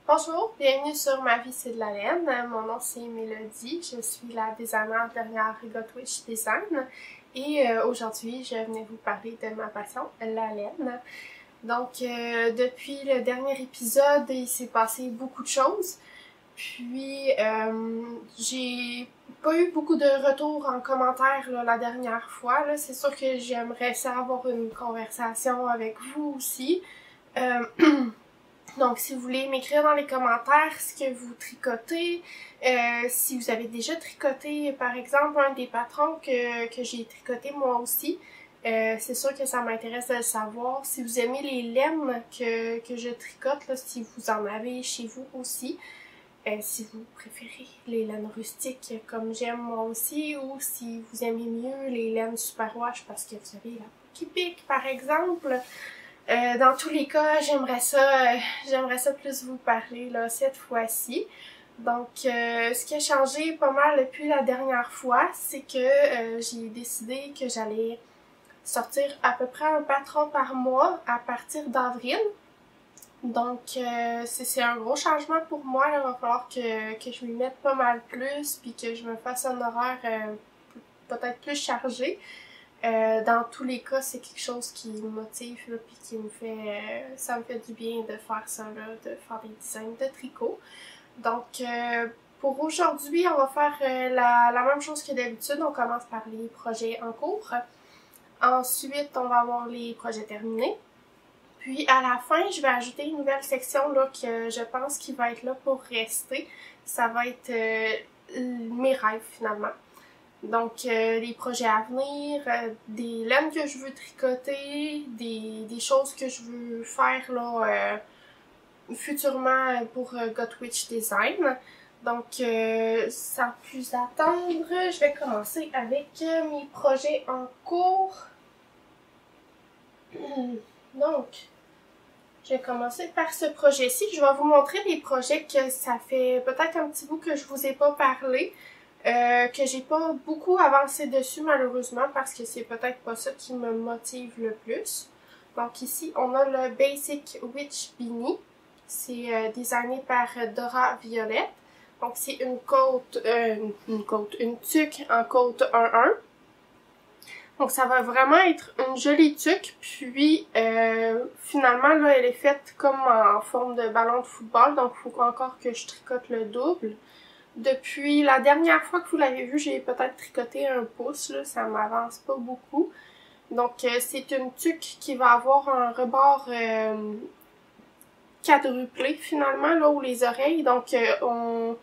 Bonjour, bienvenue sur Ma vie c'est de la laine. Mon nom c'est Mélodie, je suis la designer derrière Gotwitch Design et aujourd'hui je venais vous parler de ma passion, la laine. Donc depuis le dernier épisode, il s'est passé beaucoup de choses. Puis j'ai pas eu beaucoup de retours en commentaire là, la dernière fois. C'est sûr que j'aimerais ça avoir une conversation avec vous aussi. Donc, si vous voulez m'écrire dans les commentaires ce que vous tricotez, si vous avez déjà tricoté, par exemple, un des patrons que j'ai tricoté moi aussi, c'est sûr que ça m'intéresse de le savoir. Si vous aimez les laines que je tricote, là, si vous en avez chez vous aussi, si vous préférez les laines rustiques comme j'aime moi aussi, ou si vous aimez mieux les laines superwash parce que vous savez, la peau qui pique, par exemple. Dans tous les cas, j'aimerais ça plus vous parler là cette fois-ci. Donc, ce qui a changé pas mal depuis la dernière fois, c'est que j'ai décidé que j'allais sortir à peu près un patron par mois à partir d'avril. Donc, c'est un gros changement pour moi. Là. Il va falloir que je m'y mette pas mal plus, puis que je me fasse un horaire peut-être plus chargé. Dans tous les cas, c'est quelque chose qui me motive, là, puis qui me fait, ça me fait du bien de faire ça, là, de faire des designs de tricot. Donc, pour aujourd'hui, on va faire la même chose que d'habitude. On commence par les projets en cours. Ensuite, on va avoir les projets terminés. Puis, à la fin, je vais ajouter une nouvelle section là, que je pense qui va être là pour rester. Ça va être mes rêves, finalement. Donc, les projets à venir, des laines que je veux tricoter, des choses que je veux faire là futurement pour Gotwitch Design. Donc, sans plus attendre, je vais commencer avec mes projets en cours. Donc, je vais commencer par ce projet-ci. Je vais vous montrer les projets que ça fait peut-être un petit bout que je vous ai pas parlé. Que j'ai pas beaucoup avancé dessus malheureusement parce que c'est peut-être pas ça qui me motive le plus. Donc ici, on a le Basic Witch Beanie. C'est designé par Dora Violette. Donc c'est une tuque en côte 1-1. Donc ça va vraiment être une jolie tuque. Puis finalement, là, elle est faite comme en forme de ballon de football. Donc il faut encore que je tricote le double. Depuis la dernière fois que vous l'avez vu, j'ai peut-être tricoté 1 pouce, là, ça m'avance pas beaucoup. Donc c'est une tuque qui va avoir un rebord quadruplé finalement, là où les oreilles. Donc on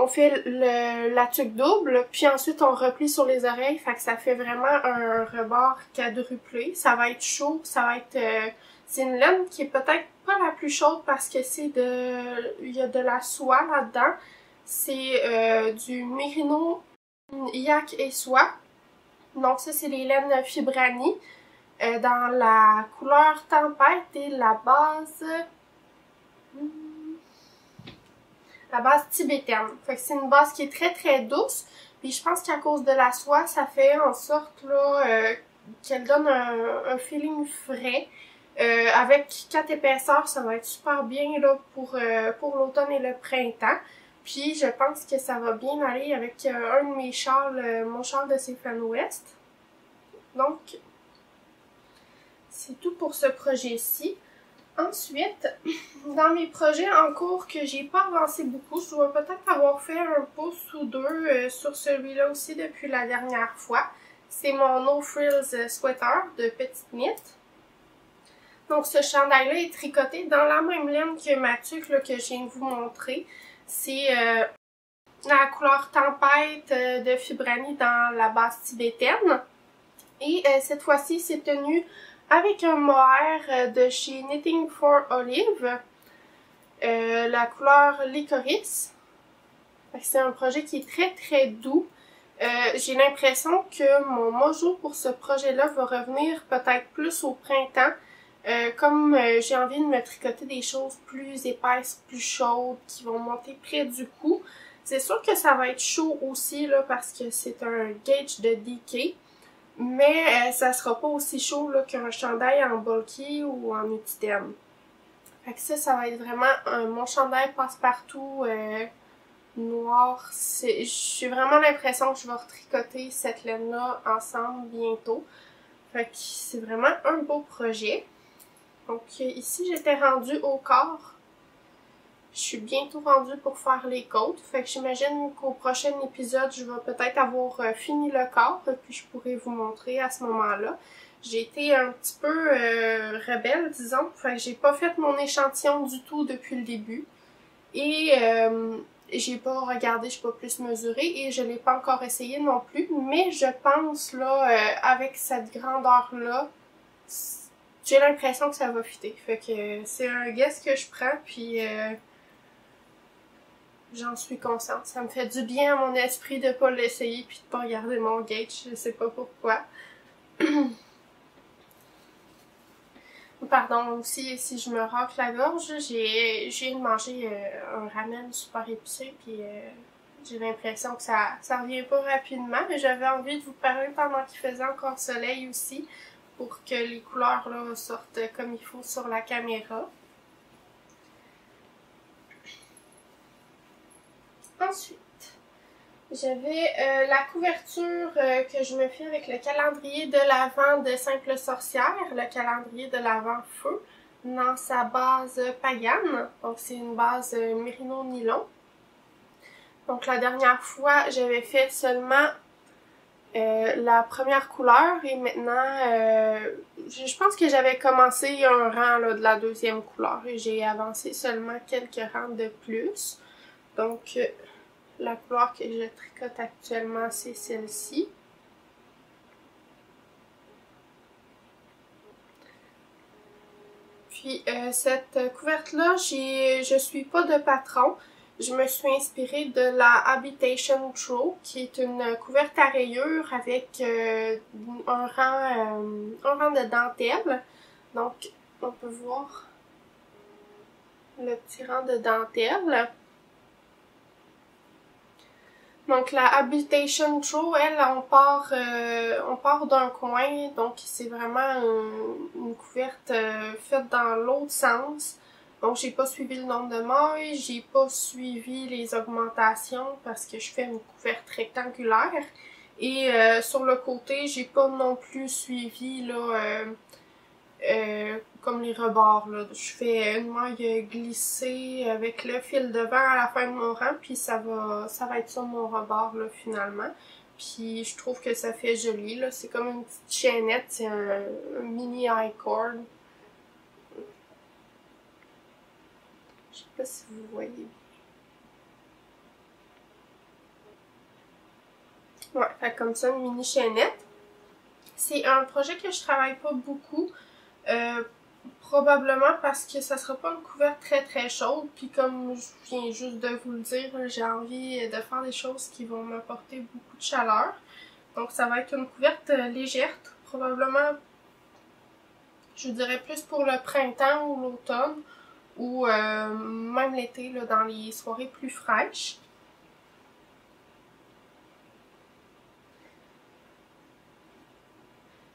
fait la tuque double, puis ensuite on replie sur les oreilles, fait que ça fait vraiment un rebord quadruplé. Ça va être chaud, ça va être... c'est une laine qui est peut-être pas la plus chaude parce que il y a de la soie là-dedans. C'est du mérino, yak et soie. Donc ça, c'est les laines Fibrani dans la couleur tempête et la base tibétaine. Fait que c'est une base qui est très très douce. Puis je pense qu'à cause de la soie, ça fait en sorte là qu'elle donne un feeling frais. Avec 4 épaisseurs, ça va être super bien là pour l'automne et le printemps. Puis je pense que ça va bien aller avec un de mes châles, mon châle de Stéphane West. Donc, c'est tout pour ce projet-ci. Ensuite, dans mes projets en cours que j'ai pas avancé beaucoup, je dois peut-être avoir fait 1 pouce ou 2 sur celui-là aussi depuis la dernière fois. C'est mon No Frills Sweater de Petite Knit. Donc ce chandail-là est tricoté dans la même laine que ma tuque là, que je viens de vous montrer. C'est la couleur tempête de Fibrani dans la base tibétaine. Et cette fois-ci, c'est tenu avec un mohair de chez Knitting for Olive. La couleur licorice. C'est un projet qui est très très doux. J'ai l'impression que mon mojo pour ce projet-là va revenir peut-être plus au printemps. Comme j'ai envie de me tricoter des choses plus épaisses, plus chaudes, qui vont monter près du cou. C'est sûr que ça va être chaud aussi là parce que c'est un gauge de DK. Mais ça sera pas aussi chaud qu'un chandail en bulky ou en Utidem. Fait que ça va être vraiment mon chandail passe-partout noir. J'ai vraiment l'impression que je vais retricoter cette laine-là ensemble bientôt. Fait que c'est vraiment un beau projet. Donc ici, j'étais rendue au corps. Je suis bientôt rendue pour faire les côtes. Fait que j'imagine qu'au prochain épisode, je vais peut-être avoir fini le corps. Puis je pourrai vous montrer à ce moment-là. J'ai été un petit peu rebelle, disons. Fait que j'ai pas fait mon échantillon du tout depuis le début. Et j'ai pas regardé, je pas plus mesuré. Et je l'ai pas encore essayé non plus. Mais je pense, là, avec cette grandeur-là, j'ai l'impression que ça va fitter. Fait que c'est un guess que je prends. Puis j'en suis consciente. Ça me fait du bien à mon esprit de pas l'essayer puis de pas regarder mon gauge. Je sais pas pourquoi. Pardon, aussi, si je me racle la gorge, j'ai mangé un ramen super épicé, puis j'ai l'impression que ça revient pas rapidement, mais j'avais envie de vous parler pendant qu'il faisait encore soleil aussi, pour que les couleurs là sortent comme il faut sur la caméra. Ensuite, j'avais la couverture que je me fais avec le calendrier de l'Avent de Simple Sorcière, le calendrier de l'Avent Feu, dans sa base Pagane. Donc c'est une base Mérino Nylon. Donc la dernière fois, j'avais fait seulement la première couleur et maintenant, je pense que j'avais commencé un rang là, de la deuxième couleur et j'ai avancé seulement quelques rangs de plus. Donc la couleur que je tricote actuellement, c'est celle-ci. Puis cette couverte-là, je suis pas de patron. Je me suis inspirée de la Habitation Throw, qui est une couverte à rayures avec un rang de dentelle. Donc, on peut voir le petit rang de dentelle. Donc la Habitation Throw, elle, on part d'un coin, donc c'est vraiment une couverte faite dans l'autre sens. Donc j'ai pas suivi le nombre de mailles, j'ai pas suivi les augmentations parce que je fais une couverte rectangulaire. Et sur le côté, j'ai pas non plus suivi là comme les rebords, là. Je fais une maille glissée avec le fil de verre à la fin de mon rang, puis ça va être sur mon rebord, là, finalement. Puis je trouve que ça fait joli, là. C'est comme une petite chaînette, c'est un mini I-cord. Je sais pas si vous voyez. Ouais, fait comme ça, une mini chaînette. C'est un projet que je travaille pas beaucoup. Probablement parce que ça sera pas une couverte très chaude, puis comme je viens juste de vous le dire, j'ai envie de faire des choses qui vont m'apporter beaucoup de chaleur. Donc ça va être une couverte légère, probablement, je dirais plus pour le printemps ou l'automne, ou même l'été, là, dans les soirées plus fraîches.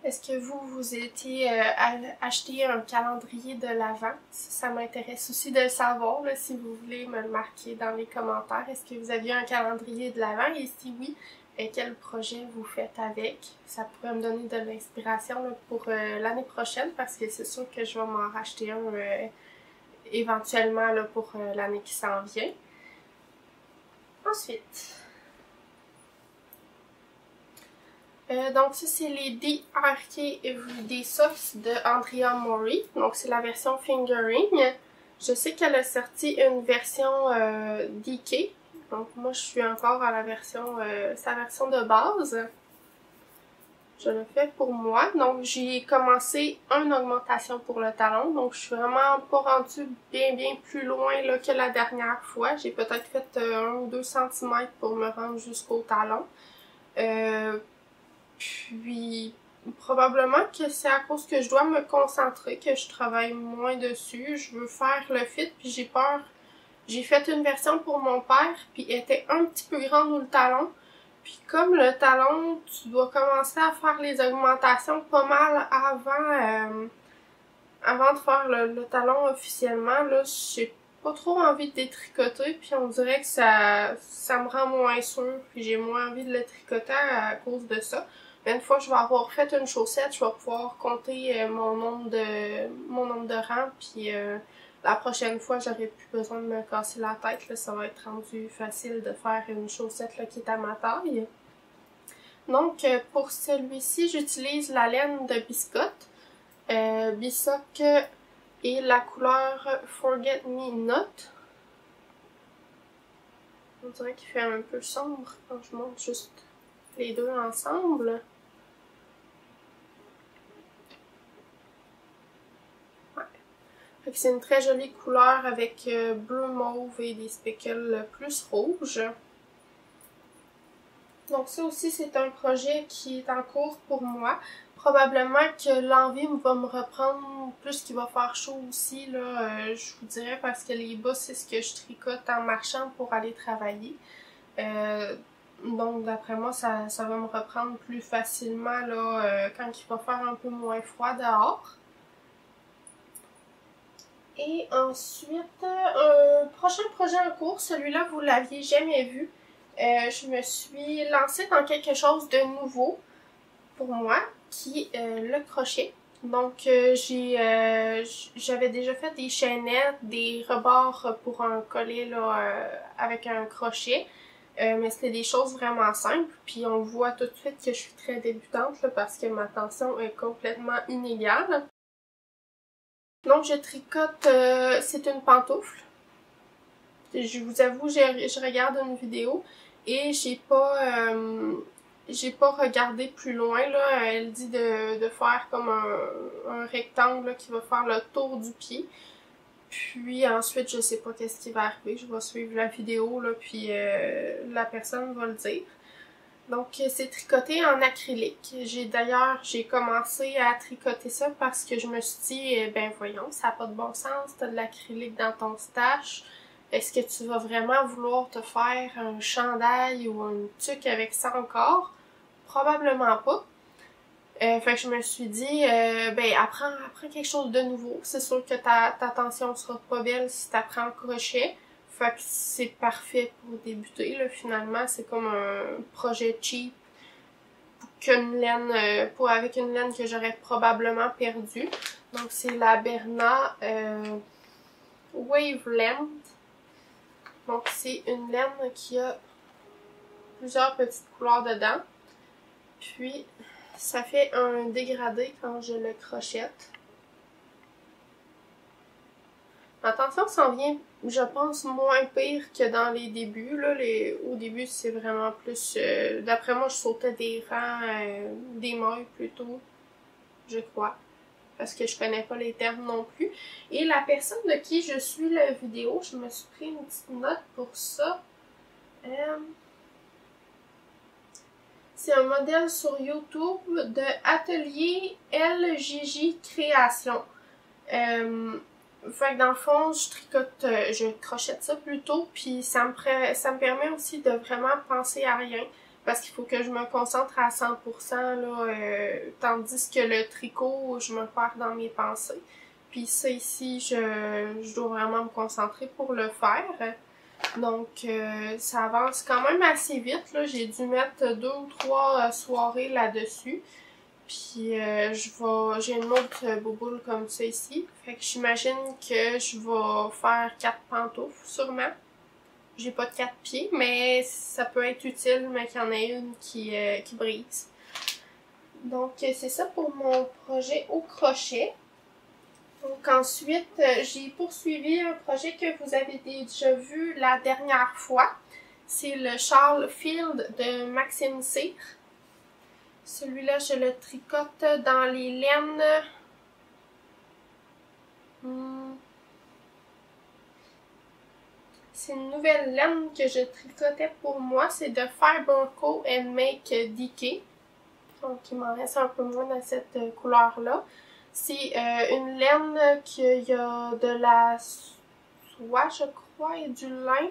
Est-ce que vous étiez acheté un calendrier de l'Avent? Ça m'intéresse aussi de le savoir, là, si vous voulez me le marquer dans les commentaires. Est-ce que vous aviez un calendrier de l'Avent? Et si oui, quel projet vous faites avec? Ça pourrait me donner de l'inspiration pour l'année prochaine parce que c'est sûr que je vais m'en racheter un éventuellement là, pour l'année qui s'en vient. Ensuite... donc ça c'est les DRK Everyday Socks de Andrea Mori. Donc c'est la version fingering. Je sais qu'elle a sorti une version DK. Donc moi je suis encore à la version, sa version de base. Je le fais pour moi. Donc j'ai commencé une augmentation pour le talon. Donc je suis vraiment pas rendue bien plus loin là, que la dernière fois. J'ai peut-être fait 1 ou 2 cm pour me rendre jusqu'au talon. Puis, probablement que c'est à cause que je dois me concentrer, que je travaille moins dessus. Je veux faire le fit, puis j'ai peur. J'ai fait une version pour mon père, puis elle était un petit peu grande au talon. Puis comme le talon, tu dois commencer à faire les augmentations pas mal avant de faire le talon officiellement, là, j'ai pas trop envie de détricoter, puis on dirait que ça me rend moins sûre, puis j'ai moins envie de le tricoter à cause de ça. Mais une fois que je vais avoir fait une chaussette, je vais pouvoir compter mon nombre de rangs, puis la prochaine fois, j'aurai plus besoin de me casser la tête, là, ça va être rendu facile de faire une chaussette là, qui est à ma taille. Donc, pour celui-ci, j'utilise la laine de Biscotte. Bissock et la couleur Forget Me Not. On dirait qu'il fait un peu sombre quand je monte juste les deux ensemble. Ouais. C'est une très jolie couleur avec bleu mauve et des speckles plus rouges. Donc ça aussi, c'est un projet qui est en cours pour moi. Probablement que l'envie va me reprendre plus qu'il va faire chaud aussi, là, je vous dirais, parce que les bas, c'est ce que je tricote en marchant pour aller travailler. Donc d'après moi, ça va me reprendre plus facilement là, quand il va faire un peu moins froid dehors. Et ensuite, un prochain projet en cours, celui-là, vous l'aviez jamais vu. Je me suis lancée dans quelque chose de nouveau pour moi, qui est le crochet. Donc, j'avais déjà fait des chaînettes, des rebords pour un collet là, avec un crochet. Mais c'était des choses vraiment simples. Puis on voit tout de suite que je suis très débutante là, parce que ma tension est complètement inégale. Donc, je tricote, c'est une pantoufle. Je vous avoue, je regarde une vidéo et j'ai pas regardé plus loin, là. Elle dit de faire comme un rectangle là, qui va faire le tour du pied. Puis ensuite, je sais pas qu'est-ce qui va arriver. Je vais suivre la vidéo, là, puis la personne va le dire. Donc, c'est tricoté en acrylique. J'ai commencé à tricoter ça parce que je me suis dit, ben voyons, ça n'a pas de bon sens, t'as de l'acrylique dans ton stash. Est-ce que tu vas vraiment vouloir te faire un chandail ou un tuque avec ça encore? Probablement pas. Fait que je me suis dit, ben apprends quelque chose de nouveau. C'est sûr que ta tension sera pas belle si t'apprends le crochet. Fait que c'est parfait pour débuter, là, finalement. C'est comme un projet cheap avec une laine que j'aurais probablement perdue. Donc c'est la Berna Wavelength. Donc c'est une laine qui a plusieurs petites couleurs dedans. Puis ça fait un dégradé quand je le crochette. Ma tension s'en vient, je pense, moins pire que dans les débuts. Là. Au début, c'est vraiment plus... d'après moi, je sautais des rangs, des mailles plutôt, je crois. Parce que je connais pas les termes non plus. Et la personne de qui je suis la vidéo, je me suis pris une petite note pour ça. C'est un modèle sur YouTube de Atelier LJJ Création. Fait que dans le fond, je crochette ça plutôt, puis ça me permet aussi de vraiment penser à rien, parce qu'il faut que je me concentre à 100% là, tandis que le tricot, je me perds dans mes pensées. Puis ça ici, je dois vraiment me concentrer pour le faire. Donc, ça avance quand même assez vite, là. J'ai dû mettre 2 ou 3 soirées là-dessus. Puis, j'ai une autre bouboule comme ça ici. Fait que j'imagine que je vais faire 4 pantoufles, sûrement. J'ai pas de 4 pieds, mais ça peut être utile, mais qu'il y en ait une qui brise. Donc, c'est ça pour mon projet au crochet. Donc ensuite, j'ai poursuivi un projet que vous avez déjà vu la dernière fois. C'est le châle Field de Maxime Cyr. Celui-là, je le tricote dans les laines. C'est une nouvelle laine que je tricotais pour moi. C'est de Fiberco and Make DK. Donc, il m'en reste un peu moins dans cette couleur-là. C'est une laine qu'il y a de la soie, je crois, et du lin.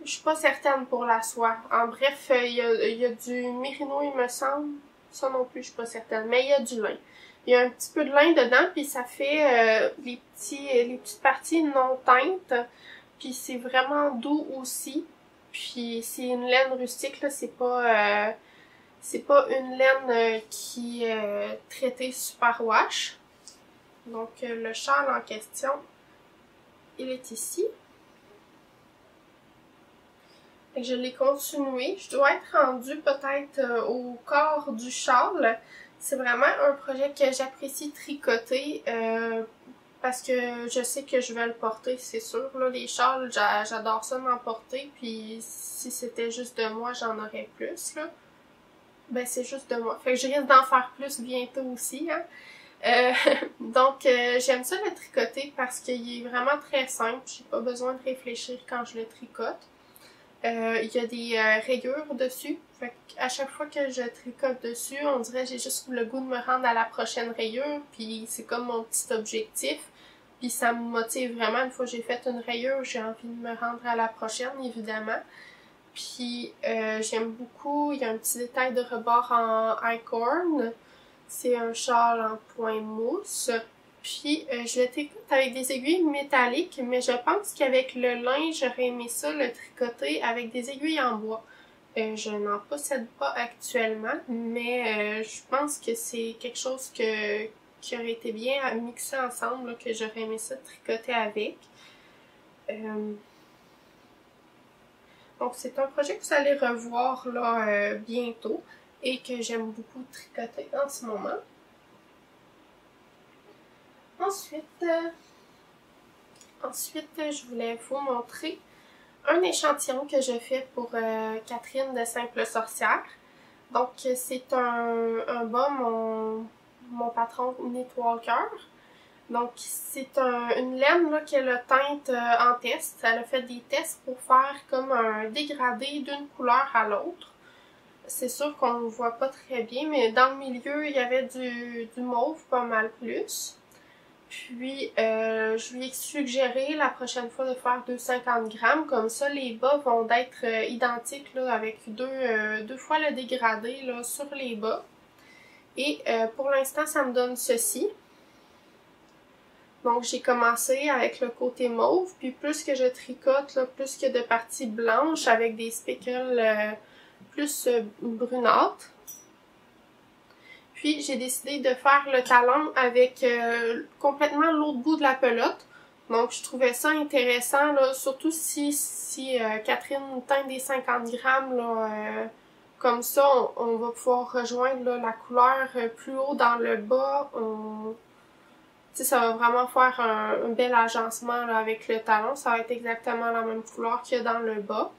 Je suis pas certaine pour la soie. En bref, il y a du mérino, il me semble. Ça non plus, je suis pas certaine. Mais il y a du lin. il y a un petit peu de lin dedans, puis ça fait les petites parties non teintes, puis c'est vraiment doux aussi. Puis c'est une laine rustique, là, c'est pas une laine qui est traitée super wash. Donc le châle en question, il est ici. Et je l'ai continué. Je dois être rendue peut-être au corps du châle. C'est vraiment un projet que j'apprécie tricoter parce que je sais que je vais le porter, c'est sûr. Là, les châles, j'adore ça m'en porter. Puis si c'était juste de moi, j'en aurais plus. Là. Ben c'est juste de moi. Fait que je risque d'en faire plus bientôt aussi. Hein. Donc j'aime ça le tricoter parce qu'il est vraiment très simple. J'ai pas besoin de réfléchir quand je le tricote. Il y a des rayures dessus. Fait qu'à chaque fois que je tricote dessus, on dirait que j'ai juste le goût de me rendre à la prochaine rayure. Puis c'est comme mon petit objectif. Puis ça me motive vraiment. Une fois que j'ai fait une rayure, j'ai envie de me rendre à la prochaine, évidemment. Puis j'aime beaucoup, il y a un petit détail de rebord en acorn. C'est un châle en point mousse. Puis je le tricote avec des aiguilles métalliques, mais je pense qu'avec le lin, j'aurais aimé ça le tricoter avec des aiguilles en bois. Je n'en possède pas actuellement, mais je pense que c'est quelque chose qui aurait été bien à mixer ensemble, là, que j'aurais aimé ça tricoter avec. Donc c'est un projet que vous allez revoir là bientôt et que j'aime beaucoup tricoter en ce moment. Ensuite, je voulais vous montrer un échantillon que je fais pour Catherine de Simple Sorcière. Donc c'est un bas, mon patron Knitwalker. Donc c'est une laine là, qu'elle a teinte en test. Elle a fait des tests pour faire comme un dégradé d'une couleur à l'autre. C'est sûr qu'on ne voit pas très bien, mais dans le milieu, il y avait du mauve pas mal plus. Puis, je lui ai suggéré la prochaine fois de faire 250 grammes. Comme ça, les bas vont être identiques là, avec deux fois le dégradé là, sur les bas. Et pour l'instant, ça me donne ceci. Donc, j'ai commencé avec le côté mauve. Puis, plus que je tricote, là, plus que de parties blanches avec des speckles plus brunâtres. Puis j'ai décidé de faire le talon avec complètement l'autre bout de la pelote. Donc je trouvais ça intéressant, là, surtout si Catherine teint des 50 grammes, là, comme ça on va pouvoir rejoindre là, la couleur plus haut dans le bas. Ça va vraiment faire un bel agencement là, avec le talon. Ça va être exactement la même couleur qu'il y a dans le bas.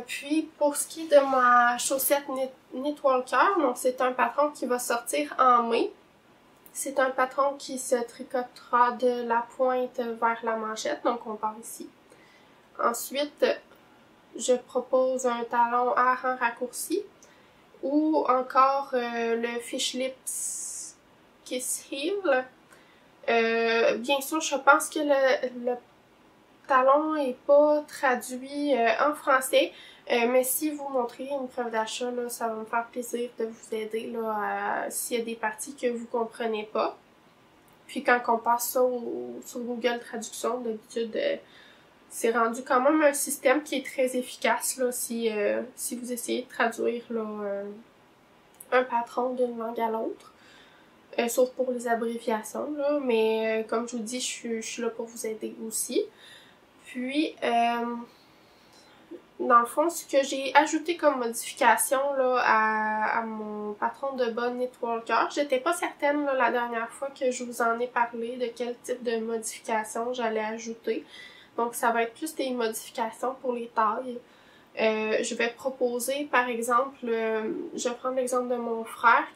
Puis pour ce qui est de ma chaussette Knitwalker, donc c'est un patron qui va sortir en mai. C'est un patron qui se tricotera de la pointe vers la manchette, donc on part ici. Ensuite, je propose un talon à rang raccourci ou encore le Fish Lips Kiss Heel. Bien sûr, je pense que le talon n'est pas traduit en français, mais si vous montrez une preuve d'achat, ça va me faire plaisir de vous aider s'il y a des parties que vous comprenez pas. Puis quand on passe ça sur Google Traduction, d'habitude, c'est rendu quand même un système qui est très efficace là, si vous essayez de traduire là, un patron d'une langue à l'autre. Sauf pour les abréviations, là, mais comme je vous dis, je suis là pour vous aider aussi. Puis, dans le fond, ce que j'ai ajouté comme modification là, à mon patron de bas Knitwalker, j'étais pas certaine là, la dernière fois que je vous en ai parlé de quel type de modification j'allais ajouter. Donc, ça va être plus des modifications pour les tailles. Je vais proposer, par exemple, je vais prendre l'exemple de mon frère,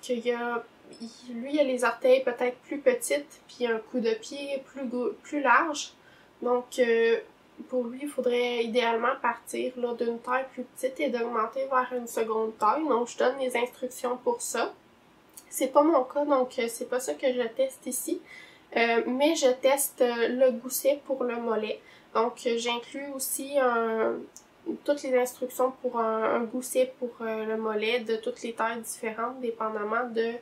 lui, il a les orteils peut-être plus petites, puis un coup de pied plus large. Donc, pour lui, il faudrait idéalement partir d'une taille plus petite et d'augmenter vers une seconde taille. Donc, je donne les instructions pour ça. C'est pas mon cas, donc c'est pas ça que je teste ici. Mais je teste le gousset pour le mollet. Donc, j'inclus aussi toutes les instructions pour un gousset pour le mollet de toutes les tailles différentes, dépendamment de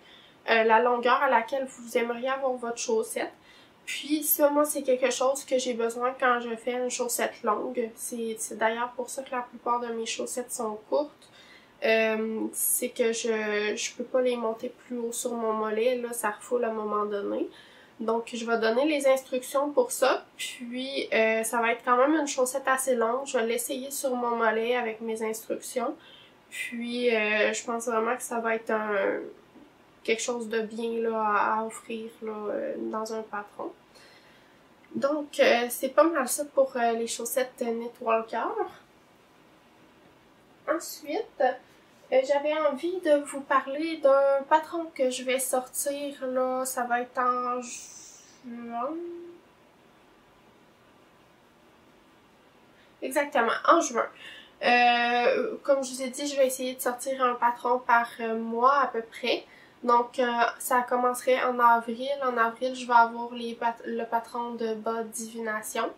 la longueur à laquelle vous aimeriez avoir votre chaussette. Puis ça, moi, c'est quelque chose que j'ai besoin quand je fais une chaussette longue. C'est d'ailleurs pour ça que la plupart de mes chaussettes sont courtes. C'est que je peux pas les monter plus haut sur mon mollet, là, ça refoule à un moment donné. Donc, je vais donner les instructions pour ça, puis ça va être quand même une chaussette assez longue. Je vais l'essayer sur mon mollet avec mes instructions. Puis, je pense vraiment que ça va être quelque chose de bien là, à offrir là, dans un patron. Donc, c'est pas mal ça pour les chaussettes Knitwalker. Ensuite, j'avais envie de vous parler d'un patron que je vais sortir, là, ça va être en juin. Exactement, en juin. Comme je vous ai dit, je vais essayer de sortir un patron par mois à peu près. Donc, ça commencerait en avril. En avril, je vais avoir le patron de bas Divination.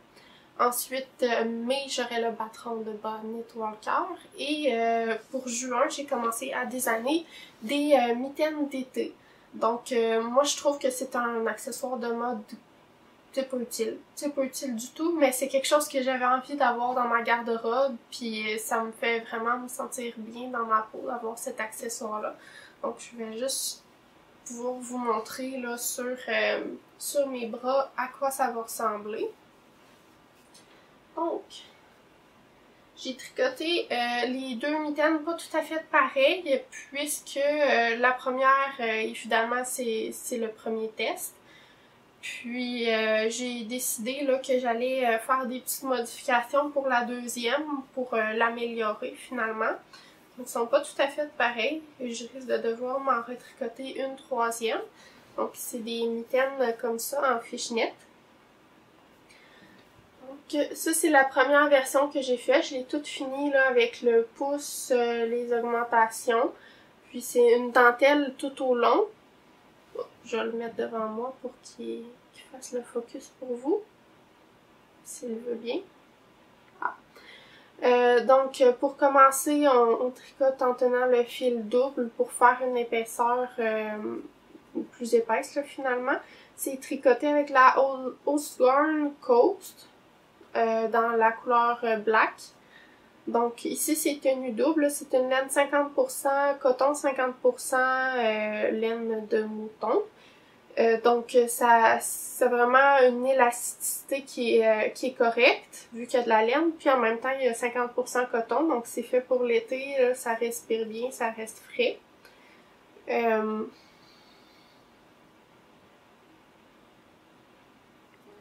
Ensuite, mai, j'aurai le patron de bas Knitwalker. Et pour juin, j'ai commencé à designer des mitaines d'été. Donc, moi, je trouve que c'est un accessoire de mode. C'est pas utile. C'est pas utile du tout, mais c'est quelque chose que j'avais envie d'avoir dans ma garde-robe. Puis ça me fait vraiment me sentir bien dans ma peau d'avoir cet accessoire-là. Donc, je vais juste pouvoir vous montrer là, sur mes bras à quoi ça va ressembler. Donc, j'ai tricoté les deux mitaines pas tout à fait pareilles, puisque la première, évidemment, c'est le premier test. Puis, j'ai décidé là, que j'allais faire des petites modifications pour la deuxième, pour l'améliorer finalement. Ils ne sont pas tout à fait pareils. Je risque de devoir m'en retricoter une troisième. Donc, c'est des mitaines comme ça en fishnet. Donc, ça, c'est la première version que j'ai faite. Je l'ai toute finie là, avec le pouce, les augmentations. Puis, c'est une dentelle tout au long. Je vais le mettre devant moi pour qu'il fasse le focus pour vous, s'il veut bien. Donc, pour commencer, on tricote en tenant le fil double pour faire une épaisseur plus épaisse, là, finalement. C'est tricoté avec la Husqvarna Coast dans la couleur black. Donc, ici, c'est tenue double. C'est une laine 50% coton, 50% laine de mouton. Donc, ça a vraiment une élasticité qui est correcte, vu qu'il y a de la laine. Puis en même temps, il y a 50% coton, donc c'est fait pour l'été. Ça respire bien, ça reste frais.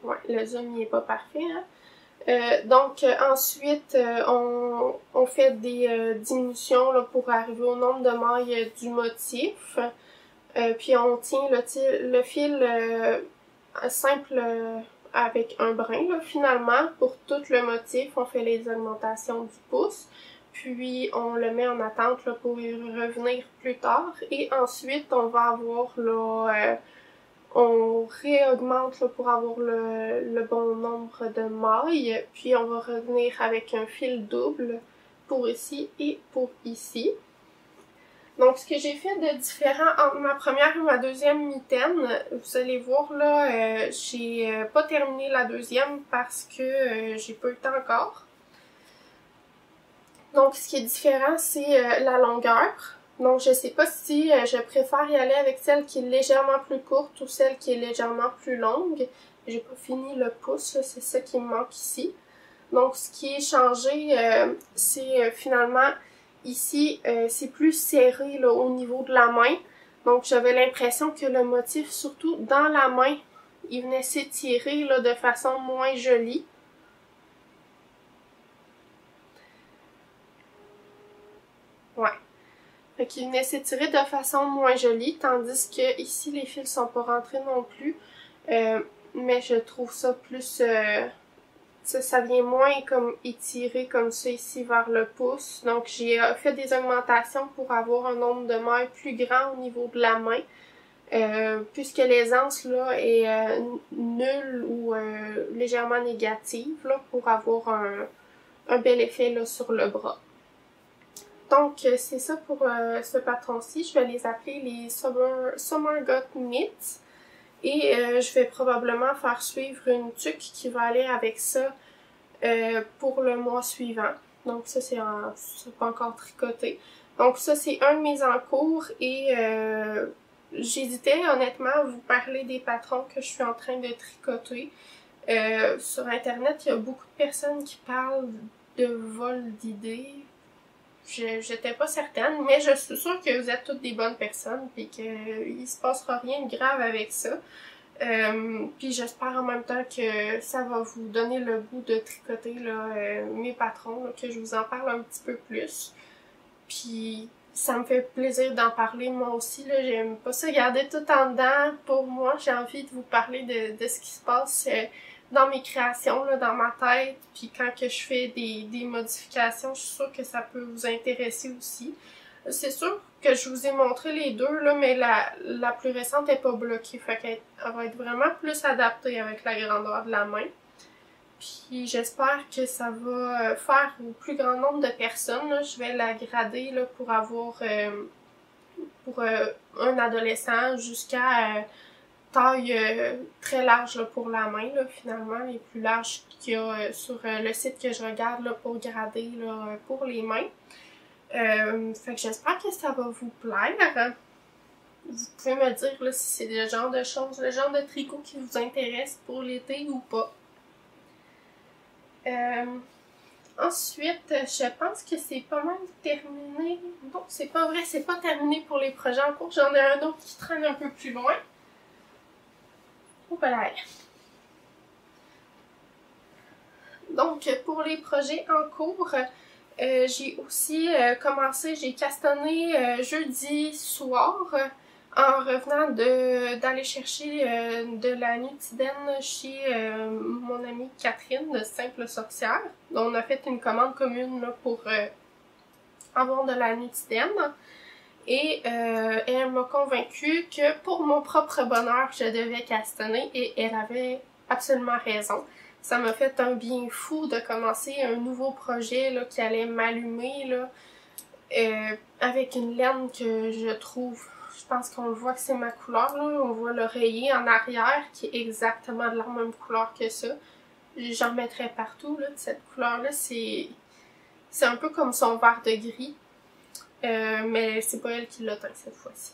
Ouais, le zoom, il est pas parfait, hein. Donc, ensuite, on fait des diminutions là, pour arriver au nombre de mailles du motif. Puis on tient le fil simple avec un brin là, finalement. Pour tout le motif, on fait les augmentations du pouce. Puis on le met en attente là, pour y revenir plus tard. Et ensuite, on va avoir là... on réaugmente là, pour avoir le bon nombre de mailles. Puis on va revenir avec un fil double pour ici et pour ici. Donc, ce que j'ai fait de différent entre ma première et ma deuxième mitaine, vous allez voir là, j'ai pas terminé la deuxième parce que j'ai pas eu le temps encore. Donc, ce qui est différent, c'est la longueur. Donc, je sais pas si je préfère y aller avec celle qui est légèrement plus courte ou celle qui est légèrement plus longue. J'ai pas fini le pouce, c'est ça qui me manque ici. Donc, ce qui est changé, c'est finalement... Ici, c'est plus serré là, au niveau de la main. Donc, j'avais l'impression que le motif, surtout dans la main, il venait s'étirer là, de façon moins jolie. Ouais. Fait qu'il venait s'étirer de façon moins jolie, tandis que ici, les fils sont pas rentrés non plus. Mais je trouve ça plus... ça vient moins comme étiré comme ça ici vers le pouce. Donc j'ai fait des augmentations pour avoir un nombre de mailles plus grand au niveau de la main. Puisque l'aisance là est nulle ou légèrement négative là, pour avoir un bel effet là, sur le bras. Donc, c'est ça pour ce patron-ci. Je vais les appeler les Summer Got Knits. Et je vais probablement faire suivre une tuque qui va aller avec ça pour le mois suivant. Donc ça, c'est pas encore tricoté. Donc ça, c'est un de mes en cours et j'hésitais honnêtement à vous parler des patrons que je suis en train de tricoter. Sur Internet, il y a beaucoup de personnes qui parlent de vol d'idées. J'étais pas certaine, mais je suis sûre que vous êtes toutes des bonnes personnes et qu'il se passera rien de grave avec ça. Puis j'espère en même temps que ça va vous donner le goût de tricoter là, mes patrons, là, que je vous en parle un petit peu plus. Puis ça me fait plaisir d'en parler moi aussi, là, j'aime pas ça garder tout en dedans. Pour moi, j'ai envie de vous parler de ce qui se passe dans mes créations, là, dans ma tête, puis quand que je fais des modifications, je suis sûre que ça peut vous intéresser aussi. C'est sûr que je vous ai montré les deux, là, mais la plus récente est pas bloquée, fait qu'elle va être vraiment plus adaptée avec la grandeur de la main. Puis j'espère que ça va faire au plus grand nombre de personnes, là. Je vais la grader là, pour avoir un adolescent jusqu'à taille très large là, pour la main, là, finalement, les plus larges qu'il y a sur le site que je regarde là, pour grader là, pour les mains. Fait que j'espère que ça va vous plaire. Vous pouvez me dire là, si c'est le genre de choses, le genre de tricot qui vous intéresse pour l'été ou pas. Ensuite, je pense que c'est pas mal terminé. Non, c'est pas vrai, c'est pas terminé pour les projets en cours. J'en ai un autre qui traîne un peu plus loin. Voilà. Donc, pour les projets en cours, j'ai aussi commencé, j'ai castonné jeudi soir en revenant d'aller chercher de la nutidaine chez mon amie Catherine de Simple Sorcière. Donc, on a fait une commande commune là, pour avoir de la nutidaine. Et elle m'a convaincue que pour mon propre bonheur, je devais castonner et elle avait absolument raison. Ça m'a fait un bien fou de commencer un nouveau projet là, qui allait m'allumer là, avec une laine que je trouve, je pense qu'on le voit que c'est ma couleur, là. On voit l'oreiller en arrière qui est exactement de la même couleur que ça. J'en mettrais partout là, de cette couleur-là. C'est un peu comme son vert de gris. Mais c'est pas elle qui l'a teint cette fois-ci.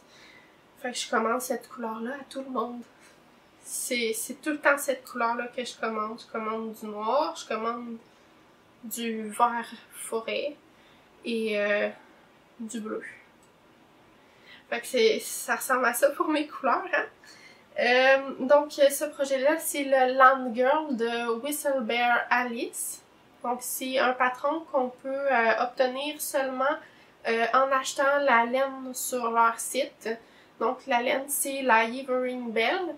Fait que je commande cette couleur-là à tout le monde. C'est tout le temps cette couleur-là que je commande. Je commande du noir, je commande du vert forêt et du bleu. Fait que ça ressemble à ça pour mes couleurs, hein. Donc ce projet-là, c'est le Land Girl de Whistlebear Alice. Donc c'est un patron qu'on peut obtenir seulement en achetant la laine sur leur site. Donc la laine c'est la Yvering Belle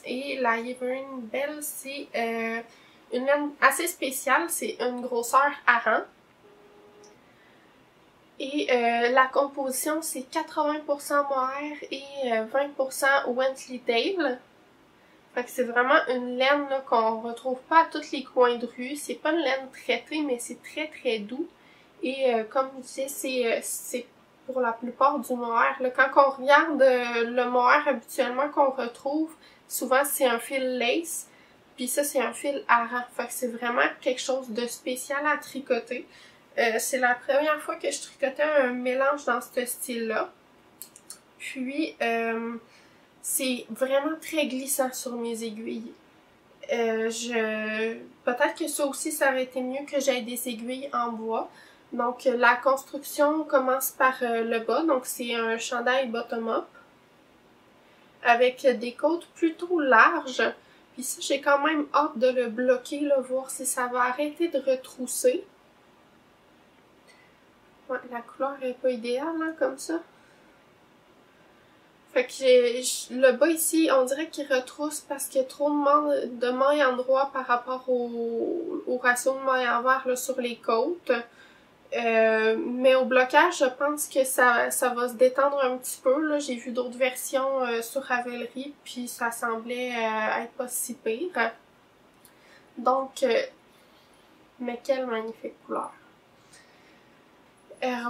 et la Yvering Belle c'est une laine assez spéciale, c'est une grosseur hareng. Et la composition c'est 80% mohair et 20% Wensleydale. Fait que c'est vraiment une laine qu'on retrouve pas à tous les coins de rue. C'est pas une laine traitée mais c'est très très doux. Et comme je disais, c'est pour la plupart du mohair. Là, quand on regarde le mohair habituellement qu'on retrouve, souvent c'est un fil lace, puis ça c'est un fil hareng. Fait que c'est vraiment quelque chose de spécial à tricoter. C'est la première fois que je tricotais un mélange dans ce style-là. Puis c'est vraiment très glissant sur mes aiguilles. Peut-être que ça aussi, ça aurait été mieux que j'aie des aiguilles en bois. Donc la construction commence par le bas, donc c'est un chandail bottom-up avec des côtes plutôt larges. Puis ça, j'ai quand même hâte de le bloquer, là, voir si ça va arrêter de retrousser. Ouais, la couleur est pas idéale, hein, comme ça. Fait que le bas ici, on dirait qu'il retrousse parce qu'il y a trop de mailles endroit par rapport au ratio de mailles envers là, sur les côtes. Mais au blocage, je pense que ça va se détendre un petit peu. J'ai vu d'autres versions sur Ravelry, puis ça semblait être pas si pire. Donc, mais quelle magnifique couleur!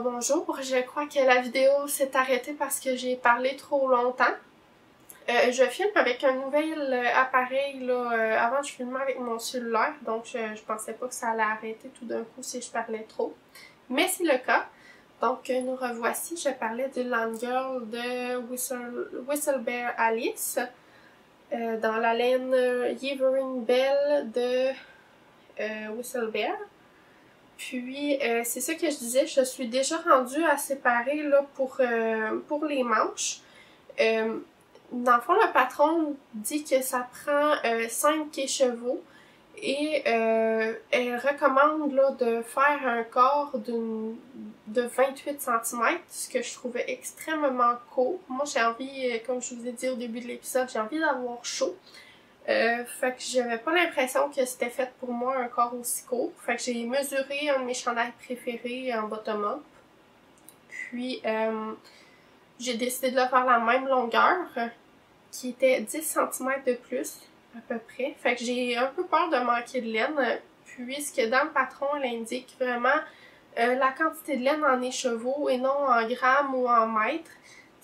Bonjour, je crois que la vidéo s'est arrêtée parce que j'ai parlé trop longtemps. Je filme avec un nouvel appareil, là. Avant je filmais avec mon cellulaire, donc je pensais pas que ça allait arrêter tout d'un coup si je parlais trop. Mais c'est le cas. Donc nous revoici, je parlais de Land Girl de Whistle Bear Alice, dans la laine Yevering Belle de Whistle Bear. Puis, c'est ça que je disais, je suis déjà rendue à séparer là, pour les manches. Dans le fond, le patron dit que ça prend 5 écheveaux et elle recommande là, de faire un corps de 28 cm, ce que je trouvais extrêmement court. Moi, j'ai envie, comme je vous ai dit au début de l'épisode, j'ai envie d'avoir chaud. Fait que j'avais pas l'impression que c'était fait pour moi un corps aussi court. Fait que j'ai mesuré un de mes chandails préférés en bottom-up. Puis j'ai décidé de le faire la même longueur, qui était 10 cm de plus à peu près. Fait que j'ai un peu peur de manquer de laine, puisque dans le patron, elle indique vraiment la quantité de laine en écheveaux et non en grammes ou en mètres.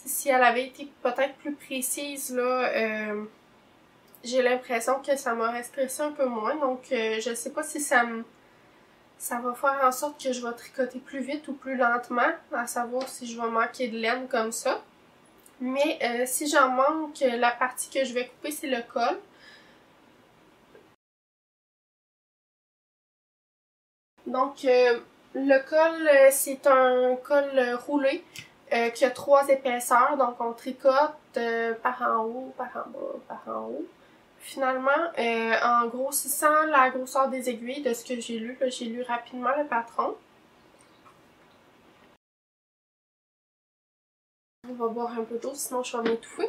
Si elle avait été peut-être plus précise, là... j'ai l'impression que ça m'aurait stressé un peu moins, donc je sais pas si ça va faire en sorte que je vais tricoter plus vite ou plus lentement, à savoir si je vais manquer de laine comme ça. Mais si j'en manque, la partie que je vais couper, c'est le col. Donc le col, c'est un col roulé qui a 3 épaisseurs, donc on tricote par en haut, par en bas, par en haut. Finalement, en grossissant la grosseur des aiguilles de ce que j'ai lu, j'ai lu rapidement le patron. On va boire un peu d'eau, sinon je vais m'étouffer.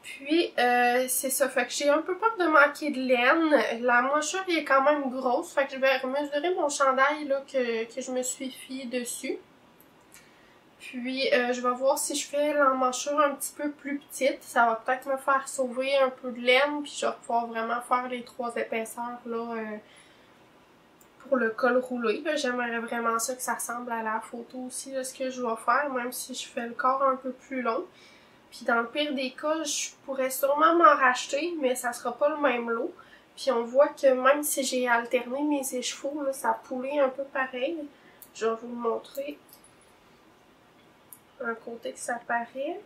Puis, c'est ça, fait que j'ai un peu peur de manquer de laine. La mouchure est quand même grosse, fait que je vais mesurer mon chandail là, que je me suis fiée dessus. Puis, je vais voir si je fais l'emmanchure un petit peu plus petite. Ça va peut-être me faire sauver un peu de laine. Puis, je vais pouvoir vraiment faire les 3 épaisseurs là, pour le col roulé. J'aimerais vraiment ça que ça ressemble à la photo aussi, là, ce que je vais faire. Même si je fais le corps un peu plus long. Puis, dans le pire des cas, je pourrais sûrement m'en racheter. Mais ça sera pas le même lot. Puis, on voit que même si j'ai alterné mes écheveaux, là, ça a poulé un peu pareil. Je vais vous le montrer. Un côté que ça paraît.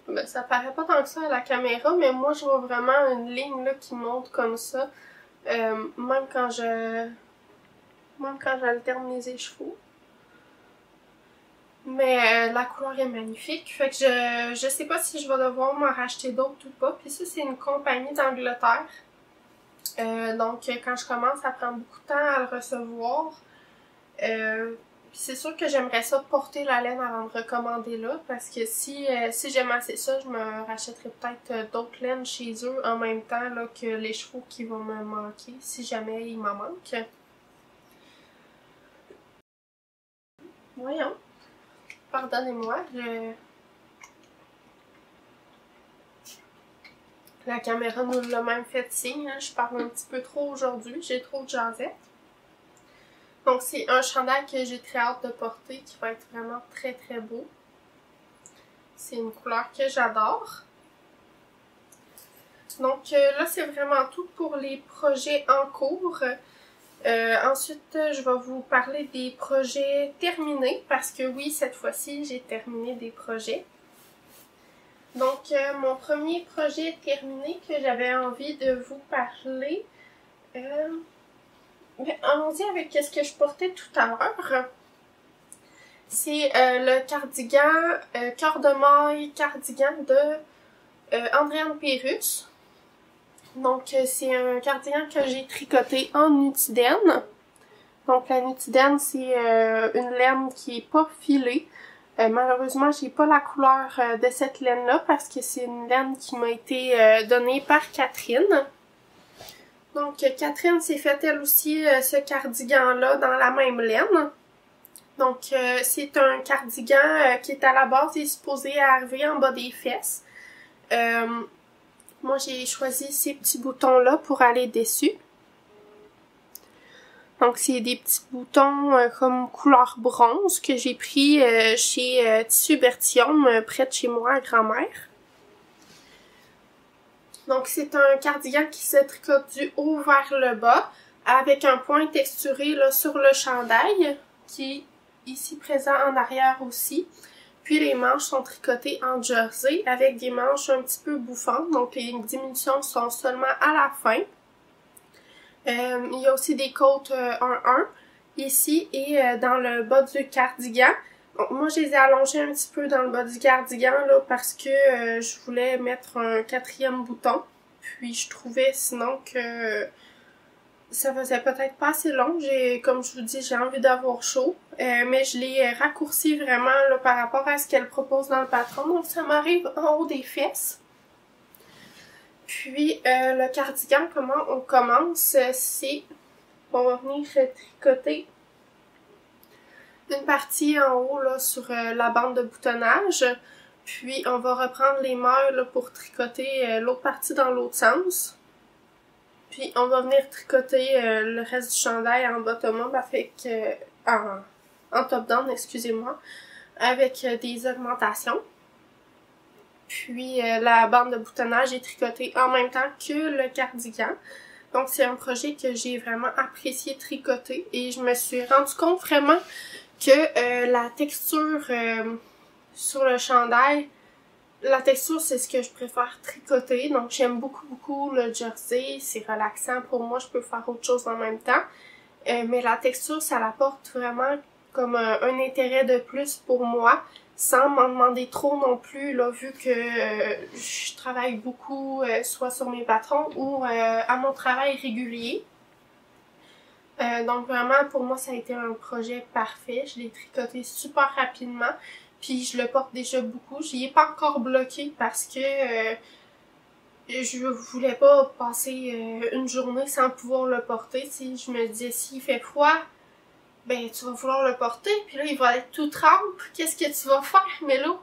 Ben, ça paraît pas tant que ça à la caméra, mais moi je vois vraiment une ligne là, qui monte comme ça. Même quand j'alterne mes écheveaux. Mais la couleur est magnifique. Fait que je sais pas si je vais devoir m'en racheter d'autres ou pas. Puis ça, c'est une compagnie d'Angleterre. Donc quand je commence, ça prend beaucoup de temps à le recevoir. Puis c'est sûr que j'aimerais ça porter la laine avant de recommander là. Parce que si j'aime assez ça, je me rachèterais peut-être d'autres laines chez eux en même temps là, que les chevaux qui vont me manquer. Si jamais il m'en manque. Voyons. Pardonnez-moi, la caméra nous l'a même fait signe, hein. Je parle un petit peu trop aujourd'hui, j'ai trop de jasette. Donc c'est un chandail que j'ai très hâte de porter, qui va être vraiment très très beau. C'est une couleur que j'adore. Donc là c'est vraiment tout pour les projets en cours. Ensuite, je vais vous parler des projets terminés, parce que oui, cette fois-ci, j'ai terminé des projets. Donc, mon premier projet terminé que j'avais envie de vous parler, allons-y avec ce que je portais tout à l'heure. C'est le cardigan, cœur de maille cardigan de Andréane Pérusse. Donc, c'est un cardigan que j'ai tricoté en nutidène. Donc, la nutidène, c'est une laine qui est pas filée. Malheureusement, j'ai pas la couleur de cette laine-là parce que c'est une laine qui m'a été donnée par Catherine. Donc, Catherine s'est fait elle aussi ce cardigan-là dans la même laine. Donc, c'est un cardigan qui est à la base, il est supposé arriver en bas des fesses. Moi, j'ai choisi ces petits boutons-là pour aller dessus. Donc, c'est des petits boutons comme couleur bronze que j'ai pris chez Tissu Bertillon, près de chez moi, à grand-mère. Donc, c'est un cardigan qui se tricote du haut vers le bas, avec un point texturé là, sur le chandail, qui est ici présent en arrière aussi. Puis les manches sont tricotées en jersey avec des manches un petit peu bouffantes, donc les diminutions sont seulement à la fin. Il y a aussi des côtes 1-1 ici et dans le bas du cardigan. Donc, moi, je les ai allongées un petit peu dans le bas du cardigan là, parce que je voulais mettre un 4e bouton. Puis je trouvais sinon que ça faisait peut-être pas assez long. Comme je vous dis, j'ai envie d'avoir chaud. Mais je l'ai raccourci vraiment là, par rapport à ce qu'elle propose dans le patron. Donc ça m'arrive en haut des fesses. Puis le cardigan, comment on commence, c'est on va venir tricoter une partie en haut là, sur la bande de boutonnage. Puis on va reprendre les mailles là, pour tricoter l'autre partie dans l'autre sens. Puis on va venir tricoter le reste du chandail en bottom-up avec en top-down, excusez-moi, avec des augmentations. Puis la bande de boutonnage est tricotée en même temps que le cardigan. Donc c'est un projet que j'ai vraiment apprécié tricoter et je me suis rendu compte vraiment que la texture sur le chandail, la texture c'est ce que je préfère tricoter. Donc j'aime beaucoup le jersey, c'est relaxant pour moi, je peux faire autre chose en même temps. Mais la texture ça l'apporte vraiment comme un intérêt de plus pour moi, sans m'en demander trop non plus, là, vu que je travaille beaucoup, soit sur mes patrons ou à mon travail régulier. Donc vraiment, pour moi, ça a été un projet parfait. Je l'ai tricoté super rapidement, puis je le porte déjà beaucoup. J'y ai pas encore bloqué parce que je voulais pas passer une journée sans pouvoir le porter. Si je me disais, s'il fait froid, ben tu vas vouloir le porter, puis là il va être tout trempe, qu'est-ce que tu vas faire, Mélo?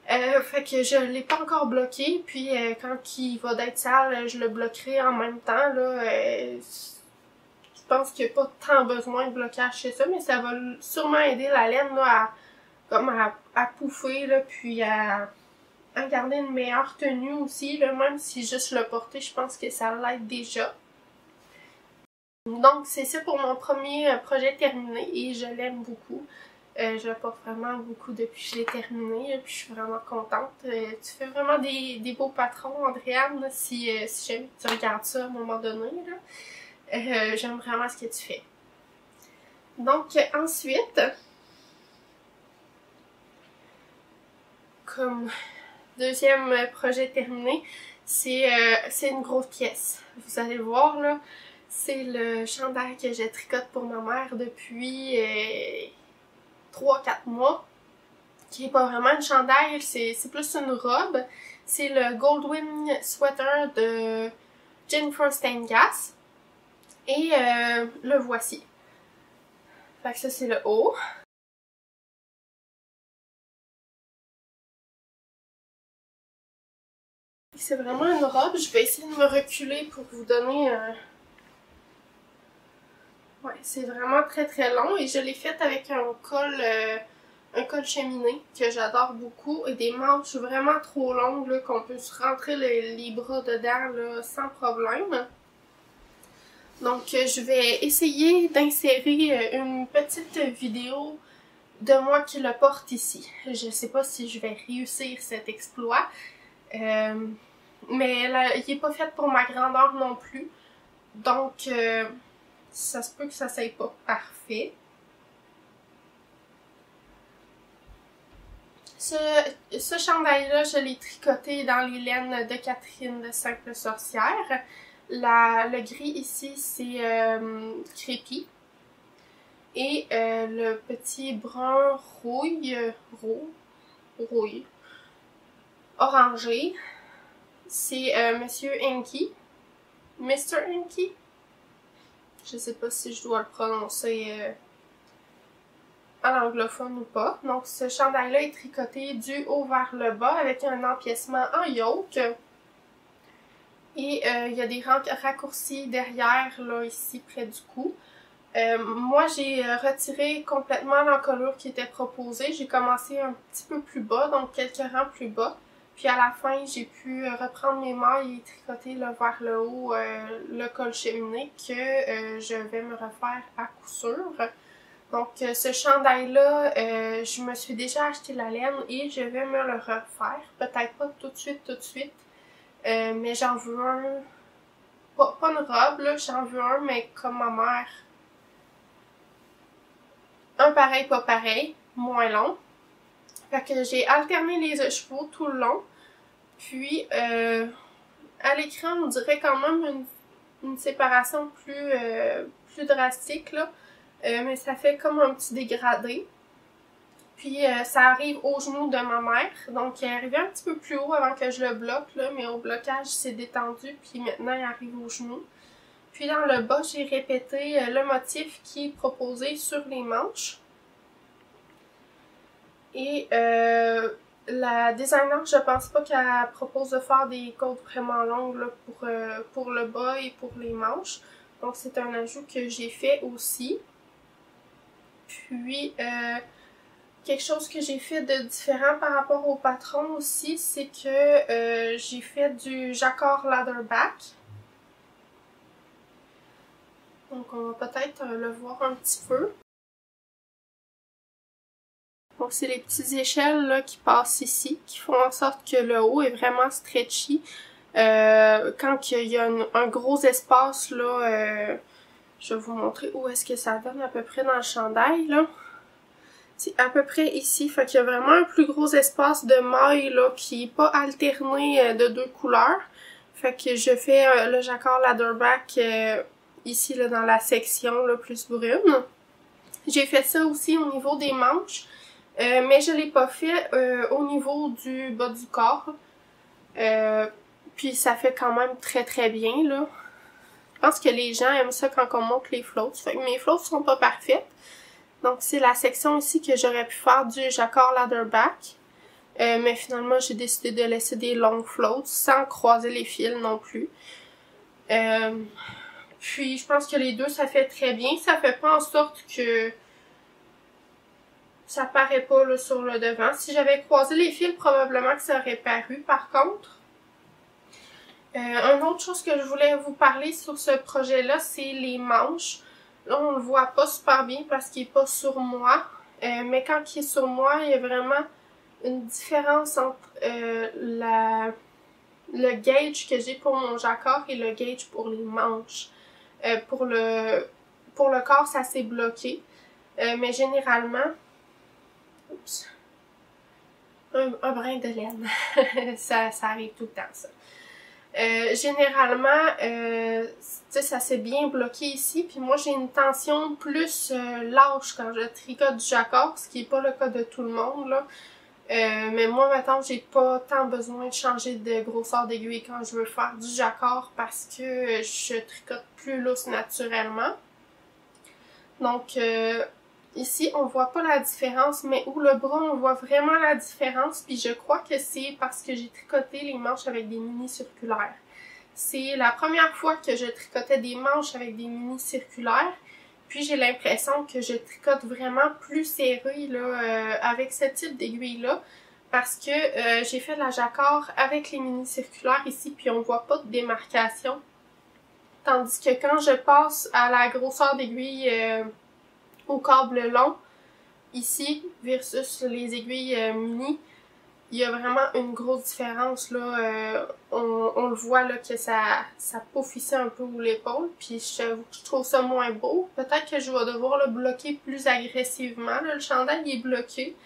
Fait que je l'ai pas encore bloqué, puis quand il va d'être sale, je le bloquerai en même temps, là. Je pense qu'il n'y a pas tant besoin de blocage chez ça, mais ça va sûrement aider la laine là, à pouffer, là, puis à garder une meilleure tenue aussi, là, même si juste le porter, je pense que ça l'aide déjà. Donc c'est ça pour mon premier projet terminé et je l'aime beaucoup. Je le porte vraiment beaucoup depuis que je l'ai terminé, puis je suis vraiment contente. Tu fais vraiment des beaux patrons, Andréane, là, si jamais tu regardes ça à un moment donné. J'aime vraiment ce que tu fais. Donc ensuite, comme deuxième projet terminé, c'est une grosse pièce. Vous allez voir là. C'est le chandail que je tricote pour ma mère depuis 3-4 mois. Qui est pas vraiment un chandail, c'est plus une robe. C'est le Goldwyn Sweater de Jennifer Stengas. Et le voici. Fait que ça c'est le haut. C'est vraiment une robe. Je vais essayer de me reculer pour vous donner Ouais, c'est vraiment très long et je l'ai faite avec un col cheminé que j'adore beaucoup et des manches vraiment trop longues là, qu'on peut se rentrer les bras dedans là, sans problème. Donc je vais essayer d'insérer une petite vidéo de moi qui le porte ici. Je sais pas si je vais réussir cet exploit, mais là, il est pas fait pour ma grandeur non plus. Donc ça se peut que ça soit pas parfait. Ce chandail-là, je l'ai tricoté dans les laines de Catherine de Simple Sorcière. Le gris ici, c'est crépi. Et le petit brun rouille, orangé, c'est Monsieur Inky. Mr. Inky. Je sais pas si je dois le prononcer à l'anglophone ou pas. Donc ce chandail-là est tricoté du haut vers le bas avec un empiècement en yoke. Et il y a des raccourcis derrière, là, ici, près du cou. Moi, j'ai retiré complètement l'encolure qui était proposée. J'ai commencé un petit peu plus bas, donc quelques rangs plus bas. Puis à la fin, j'ai pu reprendre mes mailles et tricoter là, vers le haut le col cheminé que je vais me refaire à coup sûr. Donc ce chandail-là, je me suis déjà acheté la laine et je vais me le refaire. Peut-être pas tout de suite. Mais j'en veux un, pas une robe là, j'en veux un, mais comme ma mère. Un pareil, pas pareil, moins long. Fait que j'ai alterné les écheveaux tout le long. Puis, à l'écran, on dirait quand même une séparation plus drastique, là. Mais ça fait comme un petit dégradé. Puis, ça arrive au genou de ma mère. Donc, il est arrivé un petit peu plus haut avant que je le bloque, là. Mais au blocage, c'est détendu. Puis maintenant, il arrive au genou. Puis, dans le bas, j'ai répété le motif qui est proposé sur les manches. Et la designer, je pense pas qu'elle propose de faire des côtes vraiment longues là, pour le bas et pour les manches. Donc c'est un ajout que j'ai fait aussi. Puis quelque chose que j'ai fait de différent par rapport au patron aussi, c'est que j'ai fait du jacquard leatherback. Donc on va peut-être le voir un petit peu. Donc c'est les petites échelles là, qui passent ici, qui font en sorte que le haut est vraiment stretchy. Quand il y a un gros espace, là, je vais vous montrer où est-ce que ça donne à peu près dans le chandail. Là. C'est à peu près ici, fait qu'il y a vraiment un plus gros espace de maille là, qui n'est pas alterné de deux couleurs. Fait que je fais le jacquard leatherback ici là, dans la section là, plus brune. J'ai fait ça aussi au niveau des manches. Mais je l'ai pas fait au niveau du bas du corps. Puis ça fait quand même très très bien là. Je pense que les gens aiment ça quand on monte les floats. Fait que mes floats sont pas parfaites. Donc c'est la section ici que j'aurais pu faire du jacquard leatherback. Mais finalement j'ai décidé de laisser des longs floats sans croiser les fils non plus. Puis je pense que les deux ça fait très bien. Ça fait pas en sorte que ça paraît pas là, sur le devant. Si j'avais croisé les fils, probablement que ça aurait paru. Par contre, une autre chose que je voulais vous parler sur ce projet-là, c'est les manches. Là, on le voit pas super bien parce qu'il est pas sur moi. Mais quand il est sur moi, il y a vraiment une différence entre le gauge que j'ai pour mon jacquard et le gauge pour les manches. Pour le corps, ça s'est bloqué. Mais généralement, oups, un brin de laine. ça arrive tout le temps, ça. Généralement, ça s'est bien bloqué ici. Puis moi, j'ai une tension plus lâche quand je tricote du jacquard, ce qui n'est pas le cas de tout le monde, là. Mais moi, maintenant, j'ai pas tant besoin de changer de grosseur d'aiguille quand je veux faire du jacquard parce que je tricote plus lousse naturellement. Donc, ici, on voit pas la différence, mais où le bras, on voit vraiment la différence. Puis je crois que c'est parce que j'ai tricoté les manches avec des mini circulaires. C'est la première fois que je tricotais des manches avec des mini circulaires. Puis j'ai l'impression que je tricote vraiment plus serré là, avec ce type d'aiguille-là. Parce que j'ai fait de la jacquard avec les mini circulaires ici, puis on voit pas de démarcation. Tandis que quand je passe à la grosseur d'aiguille au câble long, ici, versus les aiguilles mini, il y a vraiment une grosse différence, là. On le voit, là, que ça pouffe ici un peu où l'épaule, puis je trouve ça moins beau. Peut-être que je vais devoir le bloquer plus agressivement, là. Le chandail, il est bloqué.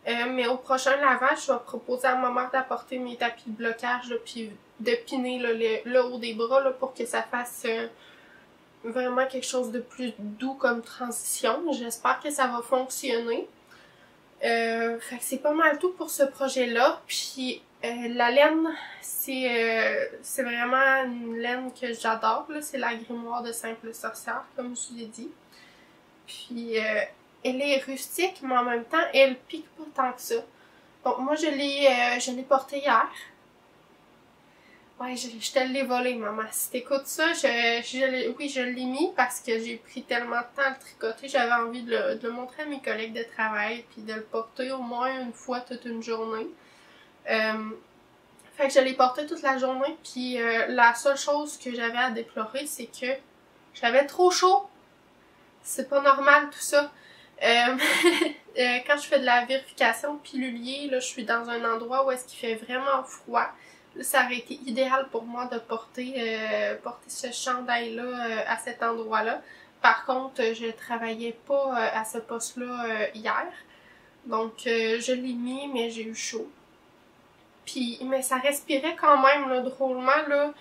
Mais au prochain lavage, je vais proposer à ma mère d'apporter mes tapis de blocage, là, puis de piner là, le haut des bras, là, pour que ça fasse vraiment quelque chose de plus doux comme transition. J'espère que ça va fonctionner. Fait que c'est pas mal tout pour ce projet-là. Puis la laine, c'est vraiment une laine que j'adore. C'est la grimoire de Simple Sorcière, comme je vous l'ai dit. Puis elle est rustique, mais en même temps, elle pique pas tant que ça. Donc moi, je l'ai portée hier. Ouais, je te l'ai volé, maman. Si t'écoutes ça, oui, je l'ai mis parce que j'ai pris tellement de temps à le tricoter. J'avais envie de le montrer à mes collègues de travail puis de le porter au moins une fois toute une journée. Fait que je l'ai porté toute la journée puis la seule chose que j'avais à déplorer, c'est que j'avais trop chaud. C'est pas normal tout ça. Quand je fais de la vérification pilulier, là, je suis dans un endroit où est-ce qu'il fait vraiment froid. Là, ça aurait été idéal pour moi de porter ce chandail-là à cet endroit-là. Par contre, je travaillais pas à ce poste-là hier. Donc, je l'ai mis, mais j'ai eu chaud. Puis, mais ça respirait quand même, là, drôlement, là.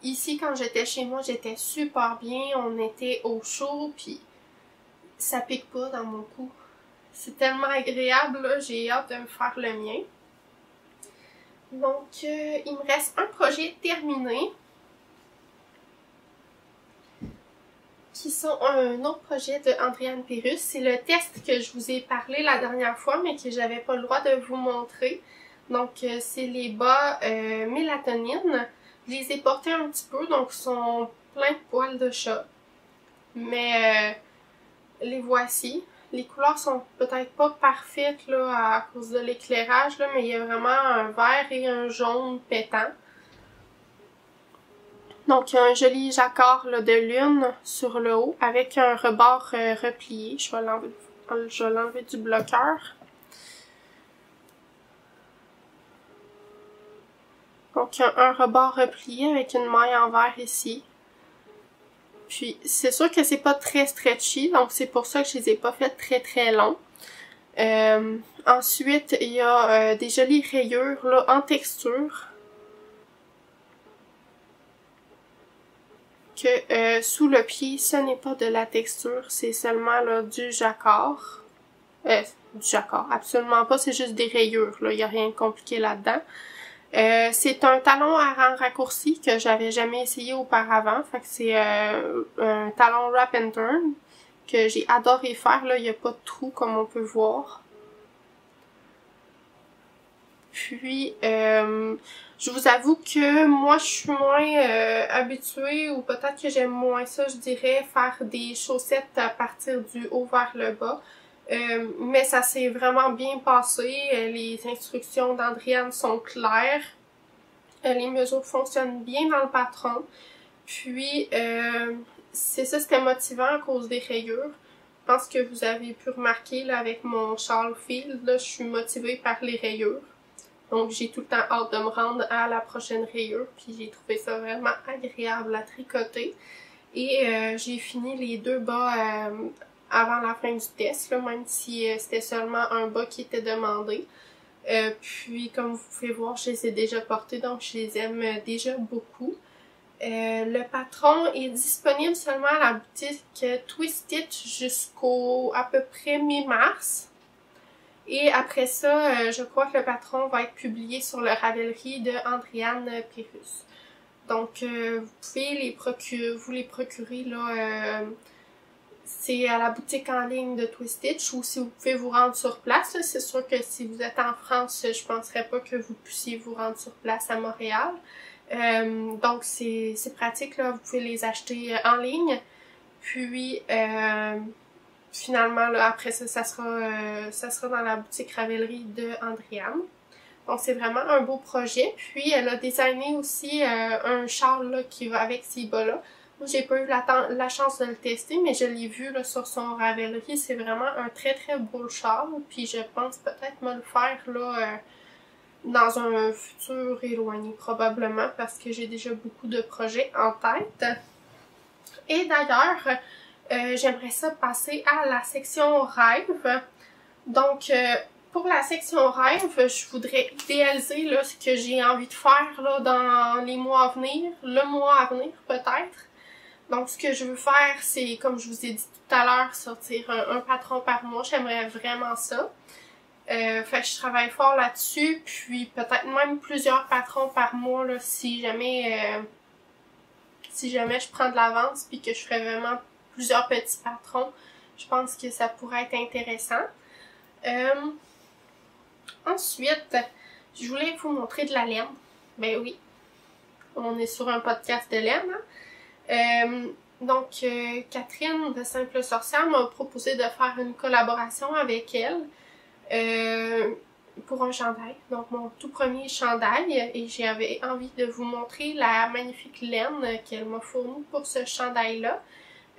Ici, quand j'étais chez moi, j'étais super bien. On était au chaud, puis ça pique pas dans mon cou. C'est tellement agréable, là. J'ai hâte de me faire le mien. Donc, il me reste un projet terminé. Qui sont un autre projet de Andréane Pérus. C'est le test que je vous ai parlé la dernière fois, mais que j'avais pas le droit de vous montrer. Donc, c'est les bas mélatonine. Je les ai portés un petit peu, donc ils sont pleins de poils de chat. Mais les voici. Les couleurs sont peut-être pas parfaites là, à cause de l'éclairage, mais il y a vraiment un vert et un jaune pétant. Donc un joli jacquard là, de lune sur le haut avec un rebord replié. Je vais l'enlever du bloqueur. Donc un rebord replié avec une maille en vert ici. Puis c'est sûr que c'est pas très stretchy, donc c'est pour ça que je les ai pas fait très très longs. Ensuite, il y a des jolies rayures là, en texture. Que sous le pied, ce n'est pas de la texture, c'est seulement là, du jacquard. Du jacquard, absolument pas, c'est juste des rayures, là, il n'y a rien de compliqué là-dedans. C'est un talon à rang raccourci que j'avais jamais essayé auparavant. Fait que c'est un talon wrap and turn que j'ai adoré faire. Là, il n'y a pas de trou comme on peut voir. Puis, je vous avoue que moi, je suis moins habituée ou peut-être que j'aime moins ça, je dirais, faire des chaussettes à partir du haut vers le bas. Mais ça s'est vraiment bien passé. Les instructions d'Andréane sont claires. Les mesures fonctionnent bien dans le patron. Puis, c'est ça, c'était motivant à cause des rayures. Je pense que vous avez pu remarquer là, avec mon Charles Field, là, je suis motivée par les rayures. Donc, j'ai tout le temps hâte de me rendre à la prochaine rayure. Puis, j'ai trouvé ça vraiment agréable à tricoter. Et j'ai fini les deux bas avant la fin du test, là, même si c'était seulement un bas qui était demandé. Puis, comme vous pouvez voir, je les ai déjà portés, donc je les aime déjà beaucoup. Le patron est disponible seulement à la boutique Twistitch jusqu'au à peu près mi-mars. Et après ça, je crois que le patron va être publié sur le Ravelry de Andréane Pérus. Donc, vous pouvez vous les procurer là. C'est à la boutique en ligne de Twistitch ou si vous pouvez vous rendre sur place. C'est sûr que si vous êtes en France, je penserais pas que vous puissiez vous rendre sur place à Montréal. Donc c'est pratique, là, vous pouvez les acheter en ligne. Puis finalement, là, après ça, ça sera dans la boutique Ravelry de Andréane. Donc c'est vraiment un beau projet. Puis elle a designé aussi un châle là, qui va avec ces bas-là. Moi, j'ai pas eu la chance de le tester, mais je l'ai vu là, sur son Ravelry. C'est vraiment un très très beau châle. Puis je pense peut-être me le faire là dans un futur éloigné probablement parce que j'ai déjà beaucoup de projets en tête. Et d'ailleurs, j'aimerais ça passer à la section rêve. Donc, pour la section rêve, je voudrais idéaliser là, ce que j'ai envie de faire là, dans les mois à venir, le mois à venir peut-être. Donc, ce que je veux faire, c'est, comme je vous ai dit tout à l'heure, sortir un patron par mois. J'aimerais vraiment ça. Fait que je travaille fort là-dessus, puis peut-être même plusieurs patrons par mois là, si jamais je prends de l'avance puis que je ferais vraiment plusieurs petits patrons. Je pense que ça pourrait être intéressant. Ensuite, je voulais vous montrer de la laine. Ben oui, on est sur un podcast de laine. Donc, Catherine de Simple Sorcière m'a proposé de faire une collaboration avec elle pour un chandail. Donc, mon tout premier chandail. Et j'avais envie de vous montrer la magnifique laine qu'elle m'a fournie pour ce chandail-là.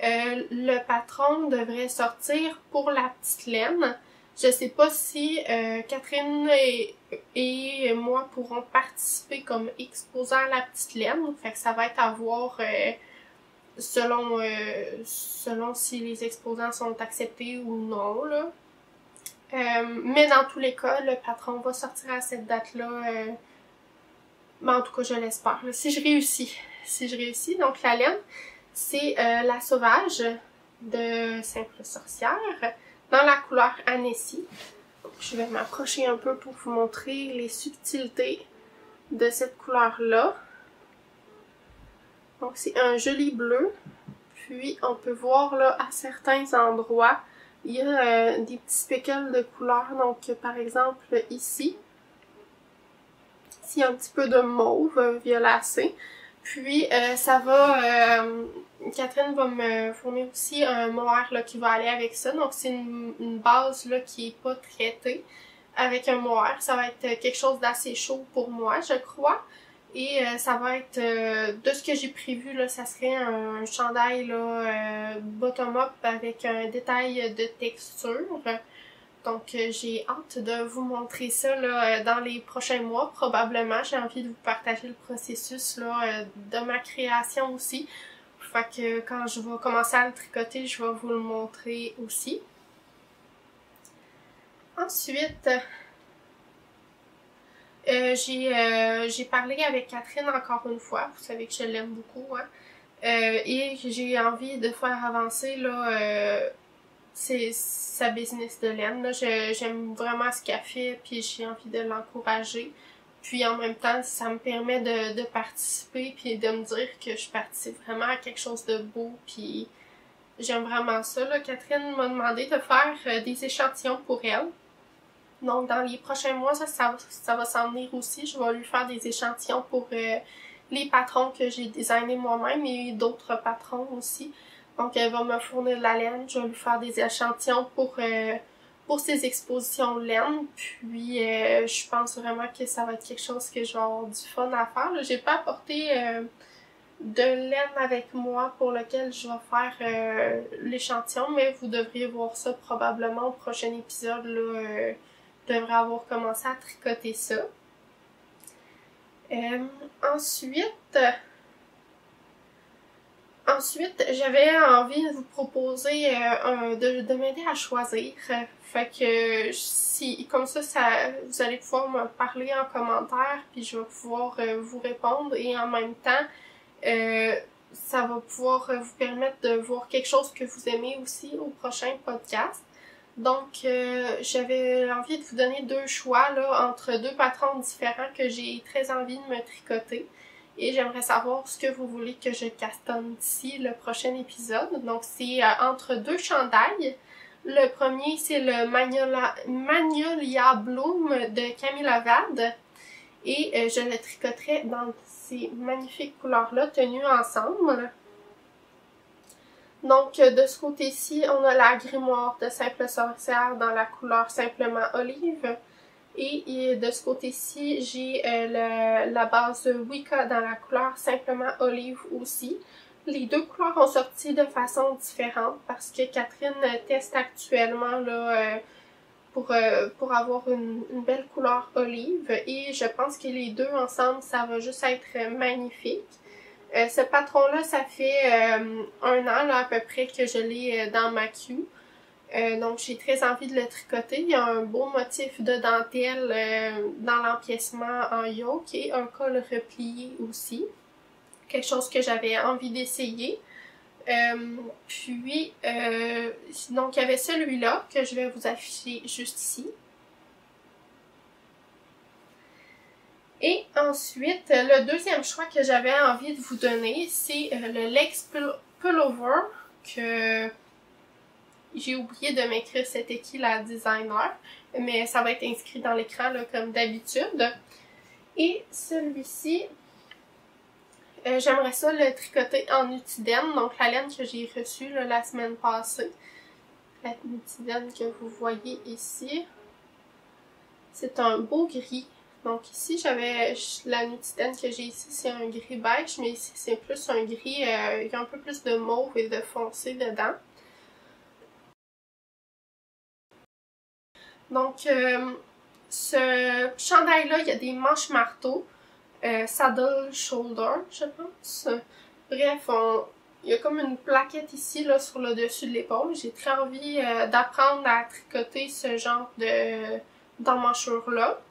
Le patron devrait sortir pour la petite laine. Je sais pas si Catherine et moi pourrons participer comme exposants à la petite laine. Fait que ça va être à voir selon si les exposants sont acceptés ou non, là. Mais dans tous les cas, le patron va sortir à cette date-là. Mais en tout cas, je l'espère. Si je réussis. Donc la laine, c'est la sauvage de Simple Sorcière dans la couleur Annecy. Je vais m'approcher un peu pour vous montrer les subtilités de cette couleur-là. Donc c'est un joli bleu. Puis on peut voir là à certains endroits, il y a des petits speckles de couleur. Donc par exemple ici, il y a un petit peu de mauve violacé. Puis Catherine va me fournir aussi un mohair là, qui va aller avec ça. Donc c'est une base là, qui est pas traitée avec un mohair. Ça va être quelque chose d'assez chaud pour moi, je crois. Et ça va être, de ce que j'ai prévu, là, ça serait un chandail là, bottom-up avec un détail de texture. Donc j'ai hâte de vous montrer ça là, dans les prochains mois, probablement. J'ai envie de vous partager le processus là, de ma création aussi. Fait que quand je vais commencer à le tricoter, je vais vous le montrer aussi. Ensuite, j'ai parlé avec Catherine encore une fois. Vous savez que je l'aime beaucoup, hein. Et j'ai envie de faire avancer là, sa business de laine. Là. J'aime vraiment ce qu'elle fait, puis j'ai envie de l'encourager. Puis en même temps, ça me permet de participer, puis de me dire que je participe vraiment à quelque chose de beau, puis j'aime vraiment ça. Là. Catherine m'a demandé de faire des échantillons pour elle. Donc dans les prochains mois, ça va s'en venir aussi. Je vais lui faire des échantillons pour les patrons que j'ai designés moi-même et d'autres patrons aussi. Donc elle va me fournir de la laine, je vais lui faire des échantillons pour ses expositions laine. Puis je pense vraiment que ça va être quelque chose que je vais avoir du fun à faire. J'ai pas apporté de laine avec moi pour lequel je vais faire l'échantillon, mais vous devriez voir ça probablement au prochain épisode. Là, je devrais avoir commencé à tricoter ça. Ensuite, j'avais envie de vous proposer de m'aider à choisir. Fait que comme ça, vous allez pouvoir me parler en commentaire, puis je vais pouvoir vous répondre et en même temps, ça va pouvoir vous permettre de voir quelque chose que vous aimez aussi au prochain podcast. Donc, j'avais envie de vous donner deux choix là, entre deux patrons différents que j'ai très envie de me tricoter. Et j'aimerais savoir ce que vous voulez que je castonne d'ici le prochain épisode. Donc, c'est entre deux chandails. Le premier, c'est le Magnolia Bloom de Camille Lavade. Et je le tricoterai dans ces magnifiques couleurs-là, tenues ensemble. Donc, de ce côté-ci, on a la grimoire de Simple Sorcière dans la couleur Simplement Olive. Et de ce côté-ci, j'ai la base Wicca dans la couleur Simplement Olive aussi. Les deux couleurs ont sorti de façon différente parce que Catherine teste actuellement là, pour avoir une belle couleur olive. Et je pense que les deux ensemble, ça va juste être magnifique. Ce patron-là, ça fait 1 an là, à peu près que je l'ai dans ma queue. Donc j'ai très envie de le tricoter. Il y a un beau motif de dentelle dans l'empiècement en yoke et un col replié aussi. Quelque chose que j'avais envie d'essayer. Donc il y avait celui-là que je vais vous afficher juste ici. Et ensuite, le deuxième choix que j'avais envie de vous donner, c'est le Legs Pullover que j'ai oublié de m'écrire c'était qui la designer, mais ça va être inscrit dans l'écran comme d'habitude. Et celui-ci, j'aimerais ça le tricoter en Nutiden, donc la laine que j'ai reçue la semaine passée. La Nutiden que vous voyez ici. C'est un beau gris. Donc ici, j'avais la Nutiden que j'ai ici, c'est un gris beige, mais ici, c'est plus un gris, il y a un peu plus de mauve et de foncé dedans. Donc, ce chandail-là, il y a des manches marteau, saddle shoulder, je pense. Bref, il y a comme une plaquette ici, là, sur le dessus de l'épaule. J'ai très envie d'apprendre à tricoter ce genre d'emmanchure-là.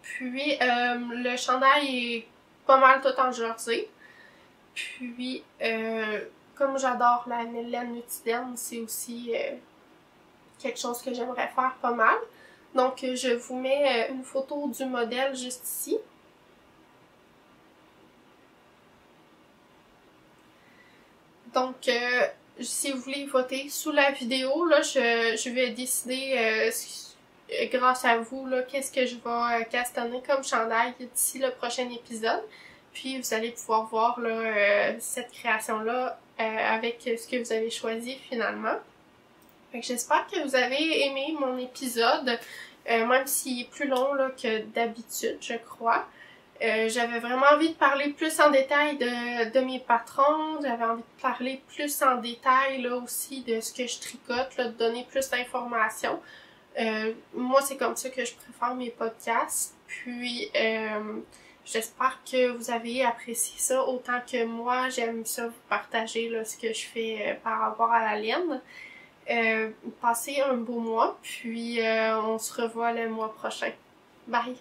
Puis, le chandail est pas mal tout en jersey. Puis, comme j'adore la laine Nutiden, c'est aussi quelque chose que j'aimerais faire pas mal. Donc, je vous mets une photo du modèle juste ici. Donc, si vous voulez voter sous la vidéo, là, je vais décider, grâce à vous, qu'est-ce que je vais castonner comme chandail d'ici le prochain épisode. Puis, vous allez pouvoir voir cette création-là avec ce que vous avez choisi finalement. J'espère que vous avez aimé mon épisode, même s'il est plus long que d'habitude, je crois. J'avais vraiment envie de parler plus en détail de mes patrons, j'avais envie de parler plus en détail là aussi de ce que je tricote, de donner plus d'informations. Moi, c'est comme ça que je préfère mes podcasts. Puis, j'espère que vous avez apprécié ça autant que moi. J'aime ça vous partager ce que je fais par rapport à la laine. Passez un beau mois, puis on se revoit le mois prochain. Bye!